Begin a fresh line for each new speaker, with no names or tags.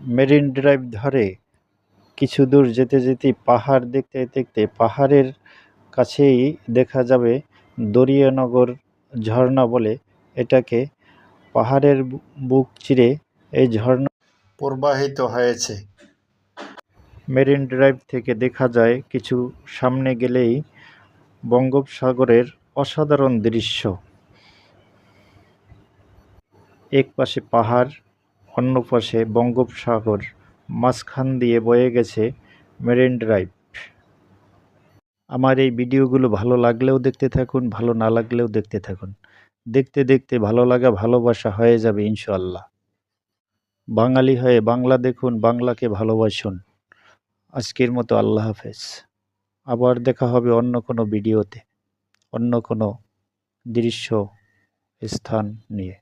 Marine drive ধরে কিছু দূর যেতে যেতেই পাহাড় দেখতে দেখতে পাহাড়ের কাছেই দেখা যাবে দরিয়ানগর ঝর্ণা বলে এটাকে। পাহাড়ের বুক চিরে এই ঝর্ণা প্রবাহিত হয়েছে। মেরিন ড্রাইভ থেকে দেখা যায় কিছু সামনে গেলেই বঙ্গোপসাগরের অসাধারণ দৃশ্য। এক পাশে পাহাড়, অন্য পাশে বঙ্গোপসাগর, মাঝখান দিয়ে বয়ে গেছে মেরিন ড্রাইভ। আমার এই ভিডিওগুলো ভালো লাগলেও দেখতে থাকুন, ভালো না লাগলেও দেখতে থাকুন। দেখতে দেখতে ভালো লাগা ভালোবাসা হয়ে যাবে ইনশাআল্লাহ। বাঙালি হয়ে বাংলা দেখুন, বাংলাকে ভালোবাসুন। আজকের মতো আল্লাহ হাফেজ। আবার দেখা হবে অন্য কোনো ভিডিওতে, অন্য কোনো দৃশ্য, স্থান নিয়ে।